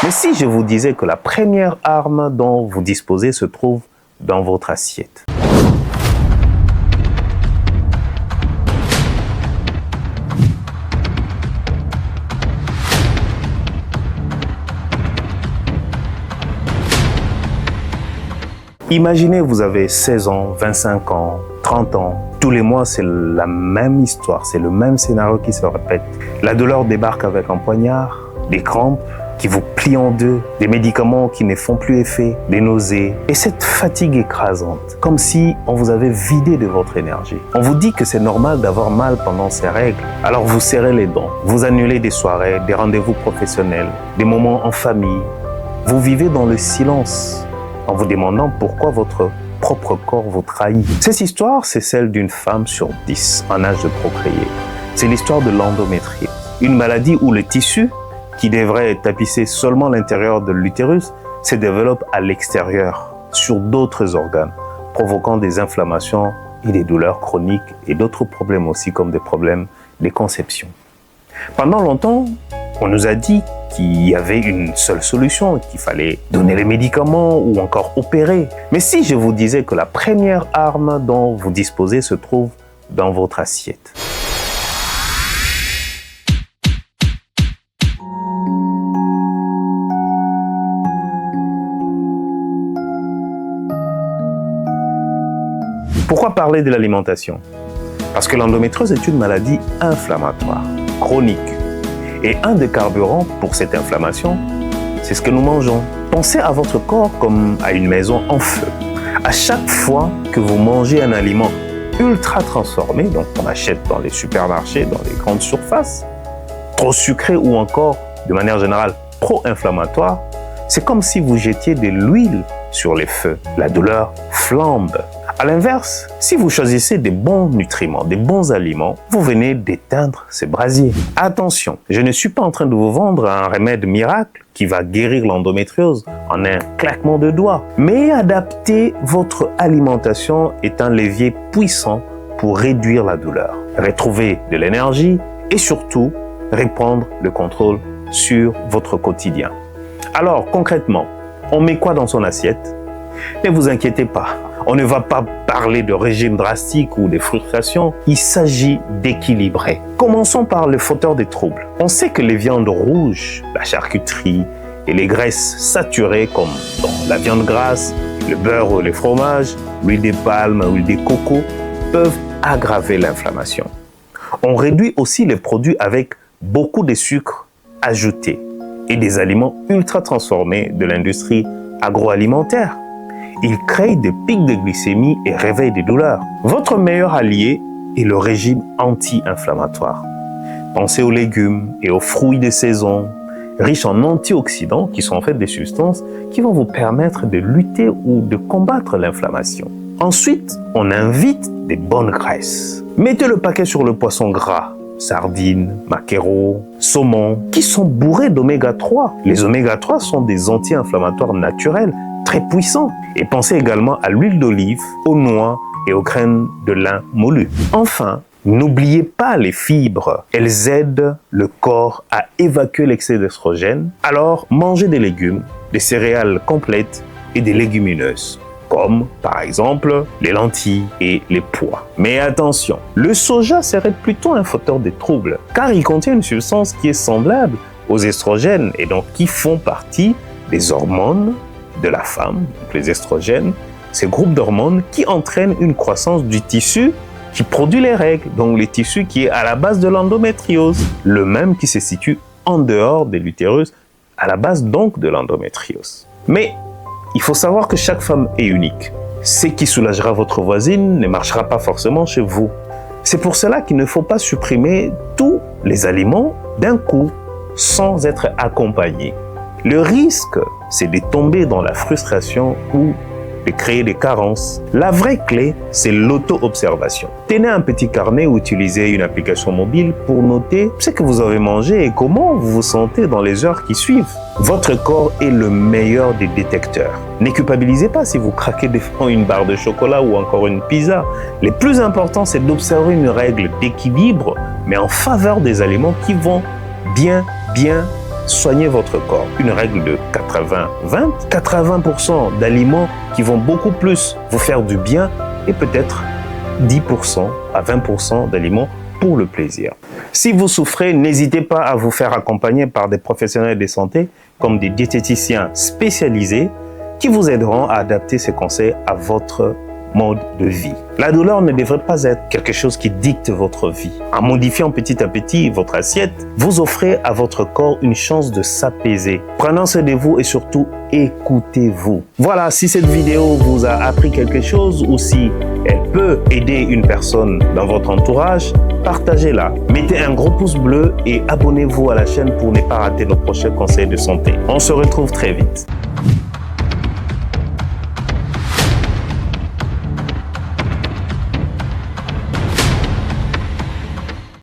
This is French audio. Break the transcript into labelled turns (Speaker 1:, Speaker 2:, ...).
Speaker 1: Mais si je vous disais que la première arme dont vous disposez se trouve dans votre assiette? Imaginez, vous avez 16 ans, 25 ans, 30 ans. Tous les mois, c'est la même histoire, c'est le même scénario qui se répète. La douleur débarque avec un poignard, des crampes qui vous plient en deux, des médicaments qui ne font plus effet, des nausées, et cette fatigue écrasante, comme si on vous avait vidé de votre énergie. On vous dit que c'est normal d'avoir mal pendant ces règles, alors vous serrez les dents, vous annulez des soirées, des rendez-vous professionnels, des moments en famille. Vous vivez dans le silence, en vous demandant pourquoi votre propre corps vous trahit. Cette histoire, c'est celle d'une femme sur 10 en âge de procréer. C'est l'histoire de l'endométriose, une maladie où le tissu, qui devrait tapisser seulement l'intérieur de l'utérus, se développe à l'extérieur, sur d'autres organes, provoquant des inflammations et des douleurs chroniques et d'autres problèmes aussi, comme des problèmes de conception. Pendant longtemps, on nous a dit qu'il y avait une seule solution, qu'il fallait donner les médicaments ou encore opérer. Mais si je vous disais que la première arme dont vous disposez se trouve dans votre assiette? Pourquoi parler de l'alimentation? Parce que l'endométriose est une maladie inflammatoire, chronique. Et un des carburants pour cette inflammation, c'est ce que nous mangeons. Pensez à votre corps comme à une maison en feu. À chaque fois que vous mangez un aliment ultra transformé, donc on achète dans les supermarchés, dans les grandes surfaces, trop sucré ou encore, de manière générale, pro-inflammatoire, c'est comme si vous jetiez de l'huile sur les feux. La douleur flambe. À l'inverse, si vous choisissez des bons nutriments, des bons aliments, vous venez d'éteindre ces brasiers. Attention, je ne suis pas en train de vous vendre un remède miracle qui va guérir l'endométriose en un claquement de doigts. Mais adapter votre alimentation est un levier puissant pour réduire la douleur, retrouver de l'énergie et surtout reprendre le contrôle sur votre quotidien. Alors concrètement, on met quoi dans son assiette? Ne vous inquiétez pas, on ne va pas parler de régime drastique ou de frustration, il s'agit d'équilibrer. Commençons par le fauteur des troubles. On sait que les viandes rouges, la charcuterie et les graisses saturées comme dans la viande grasse, le beurre ou le fromage, l'huile de palme, l'huile de coco, peuvent aggraver l'inflammation. On réduit aussi les produits avec beaucoup de sucre ajouté et des aliments ultra transformés de l'industrie agroalimentaire. Il crée des pics de glycémie et réveille des douleurs. Votre meilleur allié est le régime anti-inflammatoire. Pensez aux légumes et aux fruits de saison, riches en antioxydants qui sont en fait des substances qui vont vous permettre de lutter ou de combattre l'inflammation. Ensuite, on invite des bonnes graisses. Mettez le paquet sur le poisson gras, sardines, maquereaux, saumon, qui sont bourrés d'oméga 3. Les oméga 3 sont des anti-inflammatoires naturels très puissants. Et pensez également à l'huile d'olive, aux noix et aux graines de lin moulu. Enfin, n'oubliez pas les fibres. Elles aident le corps à évacuer l'excès d'estrogène. Alors, mangez des légumes, des céréales complètes et des légumineuses, comme par exemple les lentilles et les pois. Mais attention, le soja serait plutôt un fauteur de troubles, car il contient une substance qui est semblable aux estrogènes et donc qui font partie des hormones de la femme, donc les estrogènes, ces groupes d'hormones qui entraînent une croissance du tissu qui produit les règles, donc les tissus qui est à la base de l'endométriose, le même qui se situe en dehors de l'utérus, à la base donc de l'endométriose. Mais il faut savoir que chaque femme est unique. Ce qui soulagera votre voisine ne marchera pas forcément chez vous. C'est pour cela qu'il ne faut pas supprimer tous les aliments d'un coup sans être accompagné. Le risque, c'est de tomber dans la frustration ou de créer des carences. La vraie clé, c'est l'auto-observation. Tenez un petit carnet ou utilisez une application mobile pour noter ce que vous avez mangé et comment vous vous sentez dans les heures qui suivent. Votre corps est le meilleur des détecteurs. Ne culpabilisez pas si vous craquez devant une barre de chocolat ou encore une pizza. Le plus important, c'est d'observer une règle d'équilibre, mais en faveur des aliments qui vont bien soignez votre corps. Une règle de 80-20, 80% d'aliments qui vont beaucoup plus vous faire du bien et peut-être 10% à 20% d'aliments pour le plaisir. Si vous souffrez, n'hésitez pas à vous faire accompagner par des professionnels de santé comme des diététiciens spécialisés qui vous aideront à adapter ces conseils à votre mode de vie. La douleur ne devrait pas être quelque chose qui dicte votre vie. En modifiant petit à petit votre assiette, vous offrez à votre corps une chance de s'apaiser. Prenez soin de vous et surtout écoutez-vous. Voilà, si cette vidéo vous a appris quelque chose ou si elle peut aider une personne dans votre entourage, partagez-la. Mettez un gros pouce bleu et abonnez-vous à la chaîne pour ne pas rater nos prochains conseils de santé. On se retrouve très vite.